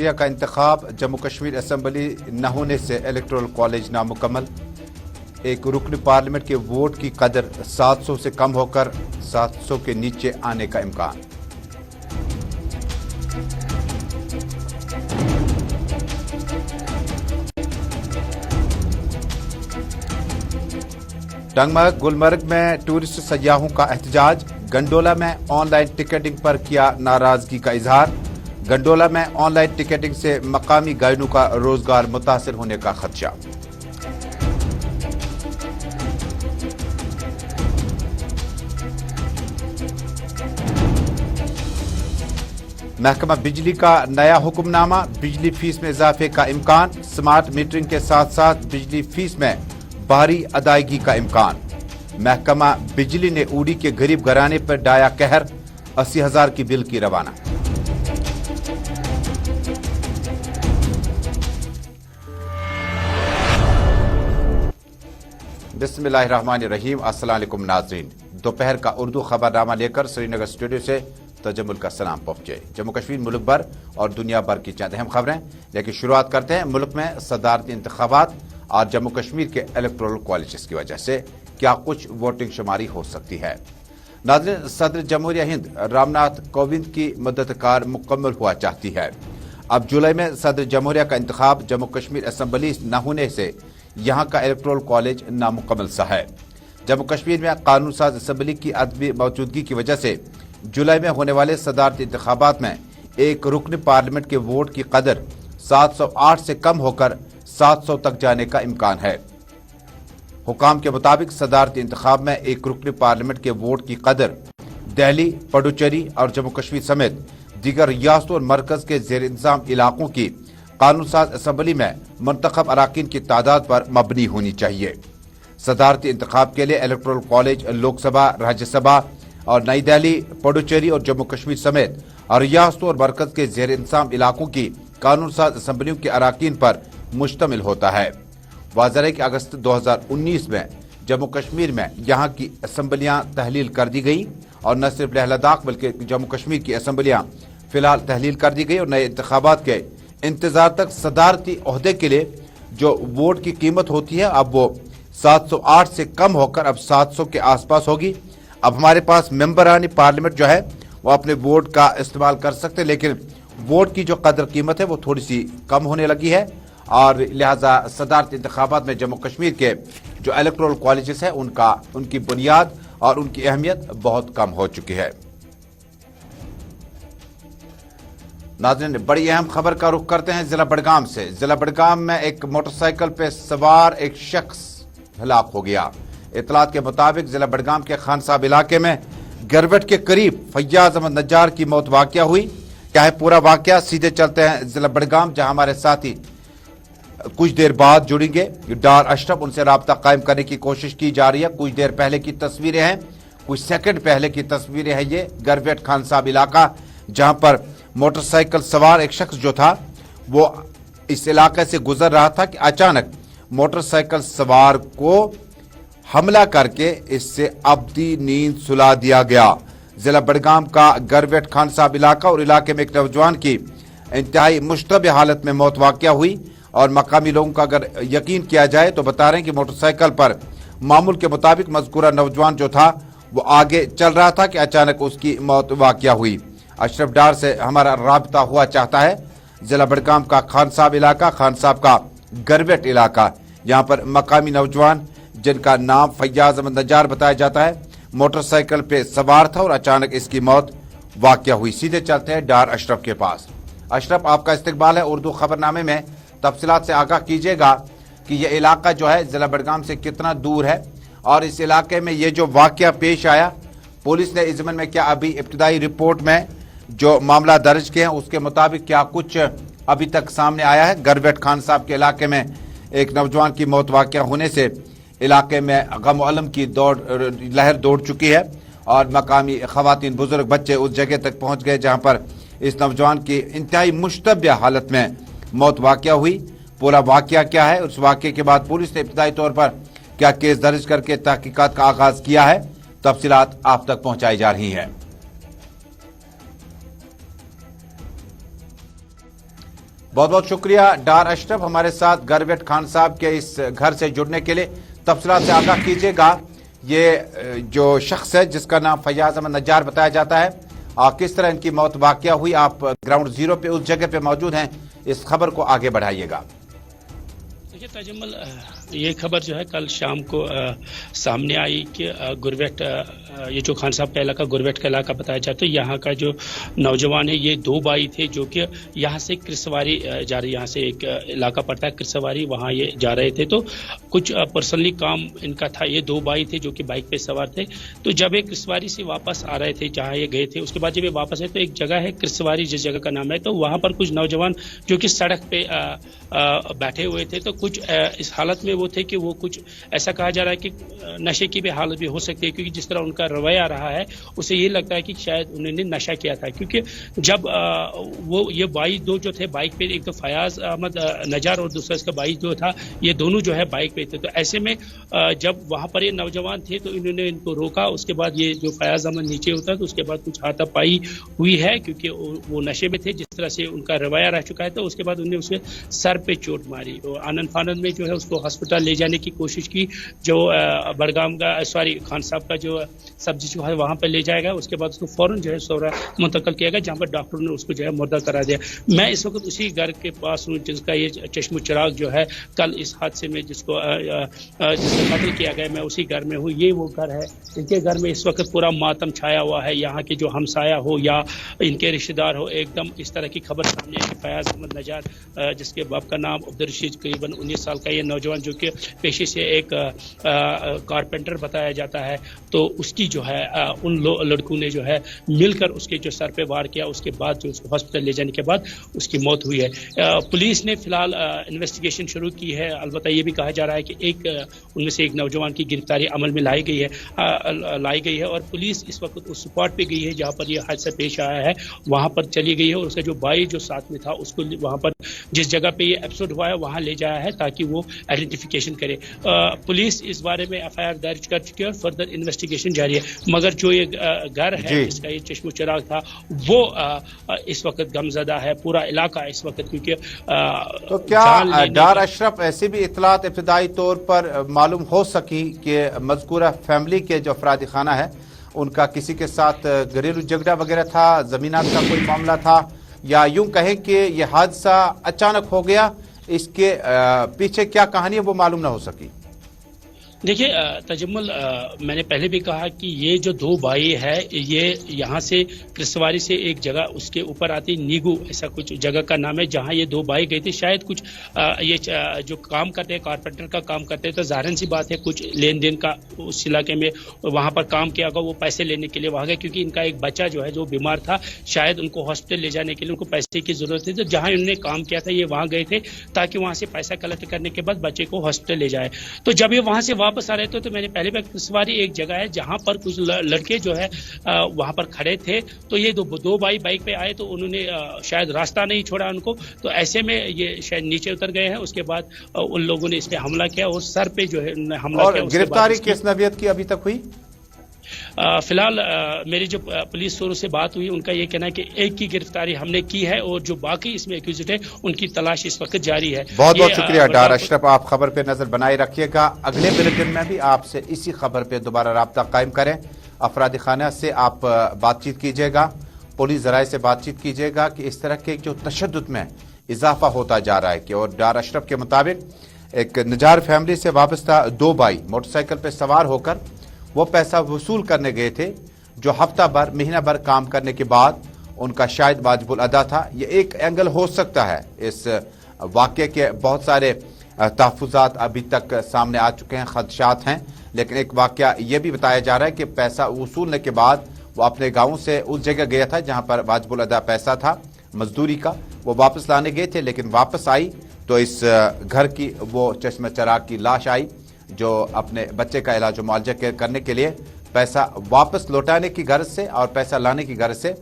شکریہ کا انتخاب جموں کشمیر اسمبلی نہ ہونے سے الیکٹورل کالج نامکمل، ایک رکن پارلیمنٹ کے ووٹ کی قدر 700 سے کم ہو کر 700 کے نیچے آنے کا امکان۔ گلمرگ میں ٹورسٹ سیاحوں کا احتجاج، گنڈولا میں آن لائن ٹکٹنگ پر کیا ناراضگی کا اظہار، گنڈولا میں آن لائن ٹکٹنگ سے مقامی گائیڈوں کا روزگار متاثر ہونے کا خدشہ۔ محکمہ بجلی کا نیا حکم نامہ، بجلی فیس میں اضافے کا امکان، سمارٹ میٹرنگ کے ساتھ ساتھ بجلی فیس میں بھاری ادائیگی کا امکان۔ محکمہ بجلی نے اوڑی کے غریب گھرانے پر ڈایا قہر، 80,000 کی بل کی روانہ۔ بسم اللہ الرحمن الرحیم، السلام علیکم ناظرین، دوپہر کا اردو خبرنامہ لے کر سری نگر اسٹوڈیو سے تجمل کا سلام پہنچے۔ جموں کشمیر، ملک بھر اور دنیا بھر کی چند اہم خبریں، لیکن شروعات کرتے ہیں ملک میں صدارتی انتخابات اور جموں کشمیر کے الیکٹورل کالجز کی وجہ سے کیا کچھ ووٹنگ شماری ہو سکتی ہے۔ ناظرین، صدر جمہوریہ ہند رام ناتھ کووند کی مدت کار مکمل ہوا چاہتی ہے۔ اب جولائی میں صدر جمہوریہ کا انتخاب جموں کشمیر اسمبلی نہ ہونے سے یہاں کا الیکٹورل کالج نامکمل سا ہے۔ جموں کشمیر میں قانون ساز اسمبلی کی عدم موجودگی کی وجہ سے جولائی میں ہونے والے صدارتی انتخابات میں ایک رکن پارلیمنٹ کے ووٹ کی قدر 708 سے کم ہو کر 700 تک جانے کا امکان ہے۔ حکام کے مطابق صدارتی انتخاب میں ایک رکن پارلیمنٹ کے ووٹ کی قدر دہلی، پڈوچیری اور جموں کشمیر سمیت دیگر ریاستوں اور مرکز کے زیر انتظام علاقوں کی قانون ساز اسمبلی میں منتخب اراکین کی تعداد پر مبنی ہونی چاہیے۔ صدارتی انتخاب کے لیے الیکٹورل کالج لوک سبھا، راجیہ سبھا اور نئی دہلی، پڈوچیری اور جموں کشمیر سمیت ریاستوں اور مرکز کے زیر انتظام علاقوں کی قانون ساز اسمبلیوں کے اراکین پر مشتمل ہوتا ہے۔ واضح ہے کہ اگست 2019 میں جموں کشمیر میں یہاں کی اسمبلیاں تحلیل کر دی گئی، اور نہ صرف لیہ لداخ بلکہ جموں کشمیر کی اسمبلیاں فی الحال تحلیل کر دی گئی، اور نئے انتخابات کے انتظار تک صدارتی عہدے کے لیے جو ووٹ کی قیمت ہوتی ہے اب وہ 708 سے کم ہو کر اب 700 کے آس پاس ہوگی۔ اب ہمارے پاس ممبران پارلیمنٹ جو ہے وہ اپنے ووٹ کا استعمال کر سکتے، لیکن ووٹ کی جو قدر قیمت ہے وہ تھوڑی سی کم ہونے لگی ہے، اور لہذا صدارتی انتخابات میں جموں کشمیر کے جو الیکٹورل کالجز ہیں ان کی بنیاد اور ان کی اہمیت بہت کم ہو چکی ہے۔ ناظرین، بڑی اہم خبر کا رخ کرتے ہیں ضلع بڈگام سے۔ ضلع بڈگام میں ایک موٹر سائیکل پہ سوار ایک شخص ہلاک ہو گیا۔ اطلاعات کے مطابق ضلع بڈگام کے خان صاحب علاقے میں گروٹ کے قریب فیاض احمد نجار کی موت واقع ہوئی۔ کیا ہے پورا واقعہ، سیدھے چلتے ہیں ضلع بڈگام، جہاں ہمارے ساتھی کچھ دیر بعد جڑیں گے ڈار اشرف، ان سے رابطہ قائم کرنے کی کوشش کی جا رہی ہے۔ کچھ دیر پہلے کی تصویریں ہیں، کچھ سیکنڈ پہلے کی تصویریں ہیں، یہ گروٹ خان صاحب علاقہ، جہاں پر موٹر سائیکل سوار ایک شخص جو تھا وہ اس علاقے سے گزر رہا تھا کہ اچانک موٹر سائیکل سوار کو حملہ کر کے اس سے ابدی نیند سلا دیا گیا۔ ضلع بڈگام کا گروٹ خان صاحب علاقہ اور علاقے میں ایک نوجوان کی انتہائی مشتبہ حالت میں موت واقع ہوئی، اور مقامی لوگوں کا اگر یقین کیا جائے تو بتا رہے ہیں کہ موٹر سائیکل پر معمول کے مطابق مذکورہ نوجوان جو تھا وہ آگے چل رہا تھا کہ اچانک اس کی موت واقع ہوئی۔ اشرف ڈار سے ہمارا رابطہ ہوا چاہتا ہے۔ ضلع بڈگام کا خان صاحب علاقہ، خان صاحب کا گروٹ علاقہ، یہاں پر مقامی نوجوان جن کا نام فیاض احمد نجار بتایا جاتا ہے موٹر سائیکل پہ سوار تھا اور اچانک اس کی موت واقع ہوئی۔ سیدھے چلتے ہیں ڈار اشرف کے پاس۔ اشرف، آپ کا استقبال ہے اردو خبرنامے میں، تفصیلات سے آگاہ کیجیے گا کہ یہ علاقہ جو ہے ضلع بڈگام سے کتنا دور ہے، اور اس علاقے میں یہ جو واقعہ پیش آیا پولیس نے اس ضمن میں کیا ابھی ابتدائی رپورٹ میں جو معاملہ درج کیے ہیں اس کے مطابق کیا کچھ ابھی تک سامنے آیا ہے؟ گروٹ خان صاحب کے علاقے میں ایک نوجوان کی موت واقع ہونے سے علاقے میں غم و الم کی لہر دوڑ چکی ہے، اور مقامی خواتین، بزرگ، بچے اس جگہ تک پہنچ گئے جہاں پر اس نوجوان کی انتہائی مشتبہ حالت میں موت واقع ہوئی۔ پورا واقعہ کیا ہے، اس واقعے کے بعد پولیس نے ابتدائی طور پر کیا کیس درج کر کے تحقیقات کا آغاز کیا ہے، تفصیلات آپ تک پہنچائی جا رہی ہیں۔ बहुत बहुत शुक्रिया डार अशरफ, हमारे साथ गरवेट खान साहब के इस घर से जुड़ने के लिए। तफसीलात से आगाह कीजिएगा, ये जो शख्स है जिसका नाम फैयाज अहमद नज्जार बताया जाता है, किस तरह इनकी मौत वाक़या हुई। आप ग्राउंड जीरो पे उस जगह पे मौजूद हैं, इस खबर को आगे बढ़ाइएगा। देखिए तजम्मुल, ये खबर जो है कल शाम को सामने आई कि गुरवेट, ये जो खान साहब का इलाका गुरवेट का इलाका बताया जाता है, यहाँ का जो नौजवान है, ये दो भाई थे जो कि यहाँ से कृसवारी जा रहे, यहाँ से एक इलाका पड़ता है कृसवारी, वहाँ ये जा रहे थे। तो कुछ पर्सनली काम इनका था, ये दो भाई थे जो कि बाइक पे सवार थे। तो जब ये कृसवारी से वापस आ रहे थे जहाँ ये गए थे, उसके बाद जब ये वापस आए तो एक जगह है कृसवारी जिस जगह का नाम है, तो वहाँ पर कुछ नौजवान जो कि सड़क पे बैठे हुए थे, तो कुछ इस हालत में वो थे कि वो कुछ ऐसा कहा जा रहा है कि नशे की भी हालत भी हो सकती है, क्योंकि जिस तरह उनका रवैया रहा है उसे ये लगता है कि शायद उन्होंने नशा किया था। क्योंकि जब वो ये भाई दो जो थे बाइक पे, एक तो फयाज अहमद नजार और दूसरा इसका भाई जो था, ये दोनों जो है बाइक पे थे। तो ऐसे में जब वहां पर ये नौजवान थे तो इन्होंने इनको रोका, उसके बाद ये जो फयाज अहमद नीचे उतरा तो उसके बाद कुछ हाथापाई हुई है, क्योंकि वो नशे में थे, जिस तरह से उनका रवैया रह चुका है। तो उसके बाद उन्होंने उसके सर पे चोट मारी और आनंद फानंद में जो है उसको हॉस्पिटल ले जाने की कोशिश की। जो बड़गाम का खान साहब का जो सब्जी जो है वहां पर ले जाएगा, उसके बाद उसको फौरन जो है सौरा मुंतकिल किया गया, जहाँ पर डॉक्टर ने उसको जो है मुर्दा करा दिया। मैं इस वक्त उसी घर के पास हूँ जिसका ये चश्म चिराग जो है कल इस हादसे में जिसको कत्ल किया गया, मैं उसी घर में हूँ। ये वो घर है, इनके घर में इस वक्त पूरा मातम छाया हुआ है। यहाँ के जो हमसाया हो या इनके रिश्तेदार हो, एकदम इस तरह की खबर सामने आई कि फयाज अहमद नजार, जिसके बाप का नाम अब्दुल रशीद, करीबन 19 साल का ये नौजवान जो कि पेशे से एक कारपेंटर बताया जाता है, तो उसकी जो है उन लड़कों ने जो है मिलकर उसके जो सर पे वार किया, उसके बाद जो उसको हॉस्पिटल ले जाने के बाद उसकी मौत हुई है। पुलिस ने फिलहाल इन्वेस्टिगेशन शुरू की है। अलबत्ता ये भी कहा जा रहा है कि उनमें से एक नौजवान की गिरफ्तारी अमल में लाई गई है और पुलिस इस वक्त उस स्पॉट पे गई है जहाँ पर यह हादसा पेश आया है, वहाँ पर चली गई है और उसका जो भाई जो साथ में था उसको वहाँ पर जिस जगह पे ये एपिसोड हुआ है वहाँ ले जाया है ताकि वो आइडेंटिफिकेशन करे। पुलिस इस बारे में एफआईआर दर्ज कर चुकी है और फर्दर इन्वेस्टिगेशन जारी है। मगर जो ये घर है जिसका ये चश्मो चिराग था, वो इस वक्त गमजदा है, पूरा इलाका इस वक्त, क्योंकि तो क्या डार अशरफ ऐसी भी इतलात इब्तदाई तौर पर मालूम हो सकी कि मज़कूरा फैमिली के जो अफराद खाना है उनका किसी के साथ घरेलू झगड़ा वगैरह था, जमीनात का कोई मामला था, या यूं कहें कि यह हादसा अचानक हो गया, इसके पीछे क्या कहानी है वो मालूम ना हो सकी? देखिए तजम्मुल, मैंने पहले भी कहा कि ये जो दो भाई है, ये यहाँ से कृसवारी से एक जगह उसके ऊपर आती नीगू, ऐसा कुछ जगह का नाम है, जहाँ ये दो भाई गए थे। शायद कुछ ये जो काम करते हैं, कारपेंटर का काम करते हैं, तो जाहिर सी बात है कुछ लेन देन का उस इलाके में वहाँ पर काम किया होगा, वो पैसे लेने के लिए वहाँ गए, क्योंकि इनका एक बच्चा जो है जो बीमार था, शायद उनको हॉस्पिटल ले जाने के लिए उनको पैसे की जरूरत थी। तो जहाँ इन्होंने काम किया था ये वहाँ गए थे ताकि वहाँ से पैसा कलेक्ट करने के बाद बच्चे को हॉस्पिटल ले जाए। तो जब ये वहाँ से वापस आ रहे थे तो मैंने पहले भी कृसवारी एक जगह है जहां पर कुछ लड़के जो है वहां पर खड़े थे, तो ये दो भाई बाइक पे आए, तो उन्होंने शायद रास्ता नहीं छोड़ा उनको, तो ऐसे में ये शायद नीचे उतर गए हैं। उसके बाद उन लोगों ने इस पे हमला किया और सर पे जो है हमला किया। गिरफ्तारी किस नौयत की अभी तक हुई? फिलहाल मेरी जो पुलिस सूत्रों से बात हुई, उनका ये कहना है कि एक की गिरफ्तारी हमने की है और जो बाकी इसमें एक्यूज्ड है उनकी तलाश इस वक्त जारी है। बहुत बहुत शुक्रिया डार अशरफ, आप खबर पे नजर बनाए रखिएगा। अगले बुलेटिन में भी आपसे इसी खबर पे दोबारा राब्ता कायम करें। अफराद खाना से आप बातचीत कीजिएगा, पुलिस जराये से बातचीत कीजिएगा कि इस तरह के जो तशद्दुद में इजाफा होता जा रहा है कि, और डार अशरफ के मुताबिक एक नजार फैमिली से वाबस्ता दो भाई मोटरसाइकिल पे सवार होकर वो पैसा वसूल करने गए थे, जो हफ्ता भर महीना भर काम करने के बाद उनका शायद वाजिबुल अदा था। ये एक एंगल हो सकता है। इस वाक़े के बहुत सारे तहफ़्फ़ुज़ात अभी तक सामने आ चुके हैं, खदशात हैं, लेकिन एक वाक़या ये भी बताया जा रहा है कि पैसा वसूलने के बाद वो अपने गाँव से उस जगह गया था जहाँ पर वाजिबुल अदा पैसा था मजदूरी का, वो वापस लाने गए थे, लेकिन वापस आई तो इस घर की वो चश्मे चिराग की लाश आई, जो अपने बच्चे का इलाज मुआवजा करने के लिए पैसा वापस लौटाने की गर्ज से और पैसा लाने की गर्ज से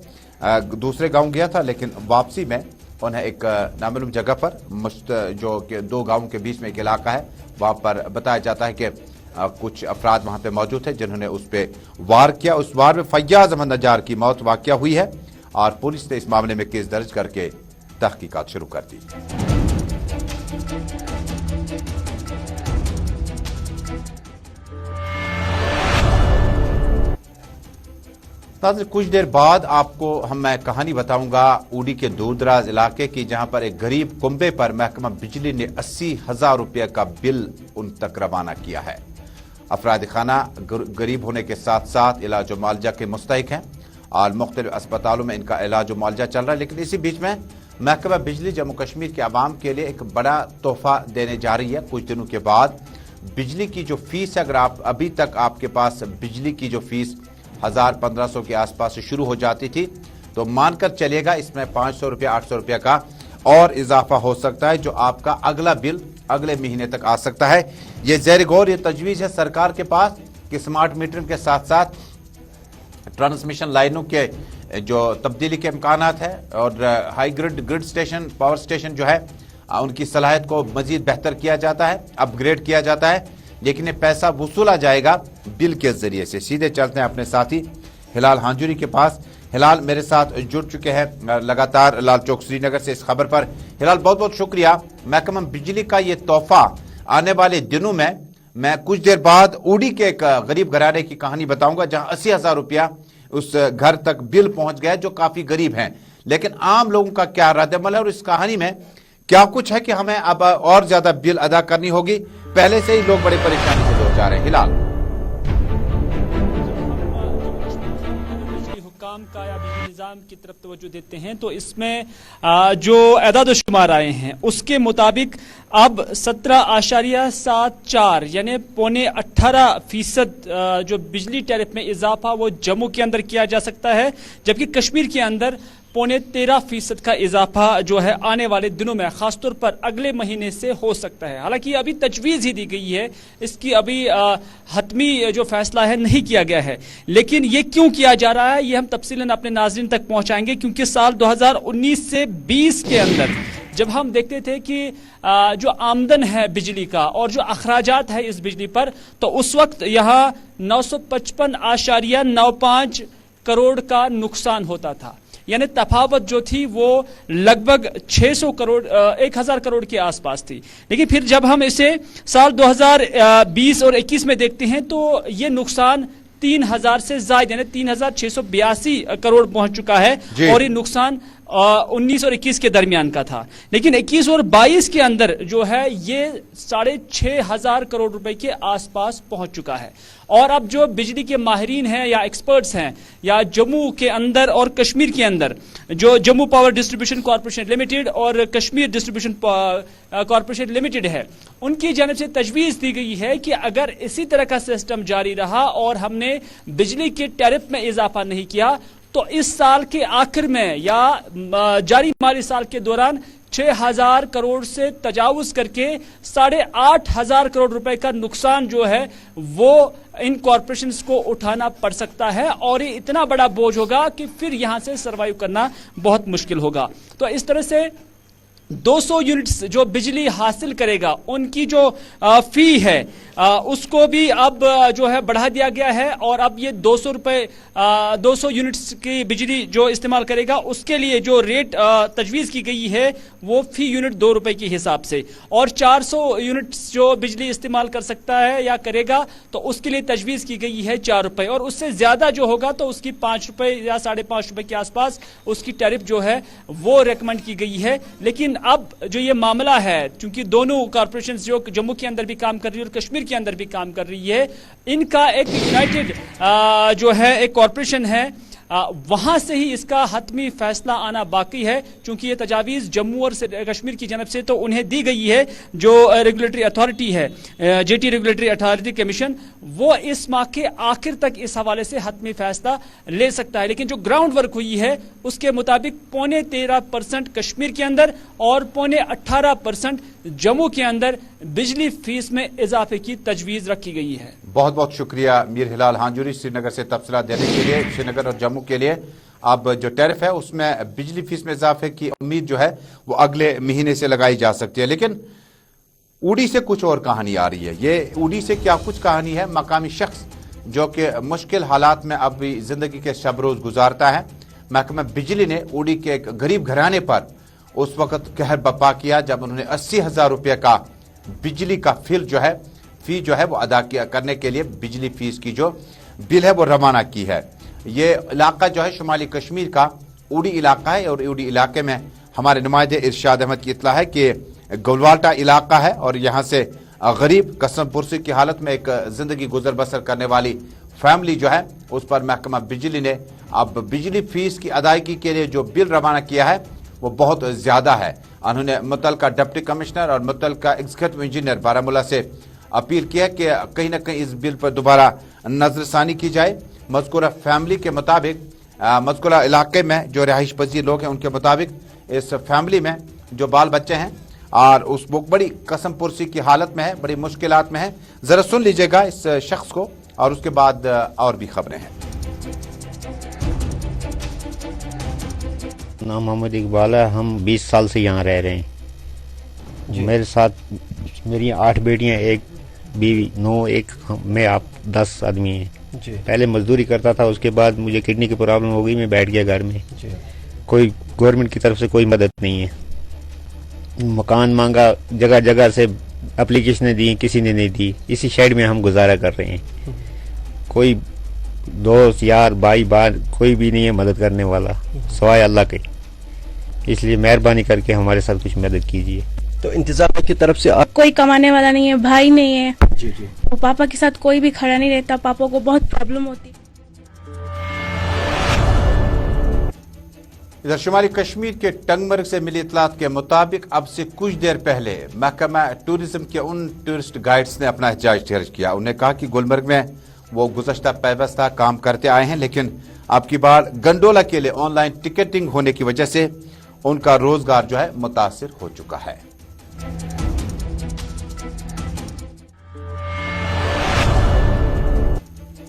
दूसरे गांव गया था, लेकिन वापसी में उन्हें एक नामालूम जगह पर जो कि दो गांवों के बीच में एक इलाका है, वहां पर बताया जाता है कि कुछ अफराद वहां पे मौजूद थे जिन्होंने उस पर वार किया। उस वार में फैयाज अहमद नजार की मौत वाक़या हुई है और पुलिस ने इस मामले में केस दर्ज करके तहकीकात शुरू कर दी। नाज़रीन, कुछ देर बाद आपको मैं कहानी बताऊंगा ऊडी के दूरदराज इलाके की, जहां पर एक गरीब कुंबे पर महकमा बिजली ने 80,000 रुपये का बिल उन तक रवाना किया है। अफराद खाना गरीब होने के साथ साथ इलाज मुआवजा के मुस्तहिक हैं और मुख्तलिफ अस्पतालों में इनका इलाज मुआवजा चल रहा है। लेकिन इसी बीच में महकमा बिजली जम्मू कश्मीर के आवाम के लिए एक बड़ा तोहफा देने जा रही है। कुछ दिनों के बाद बिजली की जो फीस है, अगर आप अभी तक आपके पास बिजली की जो फीस 1000-1500 के आसपास से शुरू हो जाती थी, तो मानकर चलेगा इसमें 500 रुपये 800 रुपये का और इजाफा हो सकता है, जो आपका अगला बिल अगले महीने तक आ सकता है। ये ज़ेर गौर ये तजवीज़ है सरकार के पास कि स्मार्ट मीटरिंग के साथ साथ ट्रांसमिशन लाइनों के जो तब्दीली के इम्कानात है और high grid station power station जो है उनकी सलाहियत को मजीद बेहतर किया जाता है, अपग्रेड किया जाता है। लेकिन ये पैसा वसूला जाएगा बिल के जरिए से। सीधे चलते हैं अपने साथी हिलाल हांजुरी के पास। हिलाल मेरे साथ जुड़ चुके हैं लगातार लाल चौक श्रीनगर से इस खबर पर। हिलाल, बहुत बहुत शुक्रिया। महकमा बिजली का ये तोहफा आने वाले दिनों में, मैं कुछ देर बाद ऊडी के एक गरीब घराने की कहानी बताऊंगा जहां 80,000 रुपया उस घर तक बिल पहुंच गया जो काफी गरीब हैं। लेकिन आम लोगों का क्या रद्द-ए-अमल है और इस कहानी में क्या कुछ है कि हमें अब और ज्यादा बिल अदा करनी होगी? पहले से ही लोग बड़ी परेशानी से दो जा रहे हैं। हिलाल, हुक्काम का या बिजली निज़ाम की तरफ तवज्जो देते हैं तो इसमें जो एदाद शुमार आए हैं उसके मुताबिक अब 17.74 यानी 18.5% जो बिजली टैरिफ में इजाफा वो जम्मू के अंदर किया जा सकता है, जबकि कश्मीर के अंदर 13.5% का इजाफा जो है आने वाले दिनों में खासतौर पर अगले महीने से हो सकता है। हालांकि अभी तजवीज़ ही दी गई है, इसकी अभी हतमी जो फैसला है नहीं किया गया है। लेकिन ये क्यों किया जा रहा है ये हम तफसीलन अपने नाज़रीन तक पहुंचाएंगे, क्योंकि साल 2019 से 20 के अंदर जब हम देखते थे कि जो आमदन है बिजली का और जो अखराजात है इस बिजली पर, तो उस वक्त यहाँ 955.95 करोड़ का नुकसान होता था। यानी तफावत जो थी वो लगभग 600 करोड़ 1000 करोड़ के आसपास थी। लेकिन फिर जब हम इसे साल 2020 और 21 में देखते हैं तो ये नुकसान 3000 से ज्यादा यानी 3682 करोड़ पहुंच चुका है और ये नुकसान 19 और 21 के दरमियान का था। लेकिन 21 और 22 के अंदर जो है ये 6500 करोड़ रुपए के आसपास पहुंच चुका है। और अब जो बिजली के माहिरीन हैं या एक्सपर्ट्स हैं या जम्मू के अंदर और कश्मीर के अंदर जो Jammu power distribution corporation limited और कश्मीर डिस्ट्रीब्यूशन कॉर्पोरेशन लिमिटेड है, उनकी जानिब से तजवीज़ दी गई है कि अगर इसी तरह का सिस्टम जारी रहा और हमने बिजली के टैरिफ में इजाफा नहीं किया तो इस साल के आखिर में या जारी माली साल के दौरान 6000 करोड़ से तजावुज करके 8500 करोड़ रुपए का नुकसान जो है वो इन कॉर्पोरेशंस को उठाना पड़ सकता है और ये इतना बड़ा बोझ होगा कि फिर यहां से सर्वाइव करना बहुत मुश्किल होगा। तो इस तरह से 200 यूनिट्स जो बिजली हासिल करेगा उनकी जो फी है उसको भी अब जो है बढ़ा दिया गया है और अब ये 200 यूनिट्स की बिजली जो इस्तेमाल करेगा उसके लिए जो रेट तजवीज की गई है वो फी यूनिट 2 रुपए के हिसाब से, और 400 यूनिट्स जो बिजली इस्तेमाल कर सकता है या करेगा तो उसके लिए तजवीज की गई है 4 रुपए, और उससे ज्यादा जो होगा तो उसकी 5 रुपए या 5.5 रुपए के आसपास उसकी टैरिफ जो है वो रेकमेंड की गई है। लेकिन अब जो ये मामला है, चूंकि दोनों कॉर्पोरेशन जो जम्मू के अंदर भी काम कर रही है और कश्मीर के अंदर भी काम कर रही है, इनका एक यूनाइटेड जो है एक कॉर्पोरेशन है, वहां से ही इसका हतमी फैसला आना बाकी है। चूंकि ये तजावीज़ जम्मू और कश्मीर की जानब से तो उन्हें दी गई है, जो रेगुलेटरी अथॉरिटी है जेटी रेगुलेटरी अथॉरिटी कमीशन, वो इस माह के आखिर तक इस हवाले से हतमी फैसला ले सकता है। लेकिन जो ग्राउंड वर्क हुई है उसके मुताबिक 13.5% कश्मीर के अंदर और 18.5% जम्मू के अंदर बिजली फीस में इजाफे की तजवीज रखी गई है। बहुत बहुत शुक्रिया मीर हिलाल हांजुरी श्रीनगर से तफसीलात देने के लिए। श्रीनगर और जम्मू के लिए अब जो टैरिफ है उसमें बिजली फीस में इजाफे की उम्मीद जो है वो अगले महीने से लगाई जा सकती है। लेकिन ऊडी से कुछ और कहानी आ रही है। ये ऊडी से क्या कुछ कहानी है? मकामी शख्स जो कि मुश्किल हालात में अब भी जिंदगी के शब रोज गुजारता है, महकमा बिजली ने ऊडी के एक गरीब घराने पर उस वक्त कहर बपा किया जब उन्होंने 80,000 रुपये का बिजली का फी जो है वो अदा किया करने के लिए बिजली फीस की जो बिल है वो रवाना की है। ये इलाका जो है शुमाली कश्मीर का उड़ी इलाका है और उड़ी इलाके में हमारे नुमाइंदे इरशाद अहमद की इत्तला है कि गुलवाल्टा इलाका है और यहाँ से गरीब कसम पुरसी की हालत में एक जिंदगी गुजर बसर करने वाली फैमिली जो है उस पर महकमा बिजली ने अब बिजली फीस की अदायगी के लिए जो बिल रवाना किया है वो बहुत ज्यादा है। उन्होंने मुतल्लिका डिप्टी कमिश्नर और मुतल्लिका एग्जीक्यूटिव इंजीनियर बारामूला से अपील किया कि कहीं न कहीं इस बिल पर दोबारा नजरसानी की जाए। मज़कूरा फैमिली के मुताबिक मज़कूरा इलाके में जो रिहाइश पजीर लोग हैं उनके मुताबिक इस फैमिली में जो बाल बच्चे हैं और उस वो बड़ी कसम पुरसी की हालत में है, बड़ी मुश्किलात में है। जरा सुन लीजिएगा इस शख्स को और उसके बाद और भी खबरें हैं। नाम मोहम्मद इकबाल है। हम 20 साल से यहाँ रह रहे हैं। मेरे साथ मेरी 8 बेटियां, 1 बीवी, 9, 1 मैं, आप 10 आदमी हैं। पहले मजदूरी करता था, उसके बाद मुझे किडनी की प्रॉब्लम हो गई, मैं बैठ गया घर में। कोई गवर्नमेंट की तरफ से कोई मदद नहीं है। मकान मांगा, जगह जगह से एप्लीकेशनें दी, किसी ने नहीं दी। इसी शेड में हम गुजारा कर रहे हैं। कोई दोस्त यार भाई बार कोई भी नहीं है मदद करने वाला सवाए अल्लाह के। इसलिए मेहरबानी करके हमारे साथ कुछ मदद कीजिए। तो इंतजाम की तरफ से कोई कमाने वाला नहीं है, भाई नहीं है। तो पापा के साथ कोई भी खड़ा नहीं रहता, पापा को बहुत प्रॉब्लम होती। इधर शुमाली कश्मीर के टंगमर्ग से मिली इतलात के मुताबिक अब से कुछ देर पहले महकमा टूरिज्म के उन टूरिस्ट गाइड्स ने अपना एहतजाज दर्ज किया। उन्होंने कहा कि गुलमर्ग में वो गुज़श्ता पैवस्ता काम करते आए हैं, लेकिन अब की बार गंडोला के लिए ऑनलाइन टिकटिंग होने की वजह से उनका रोजगार जो है मुतासिर हो चुका है।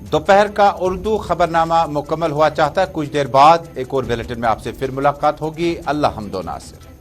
दोपहर का उर्दू खबरनामा मुकम्मल हुआ चाहता है। कुछ देर बाद एक और बुलेटिन में आपसे फिर मुलाकात होगी। अल्लाह हमदो नासिर।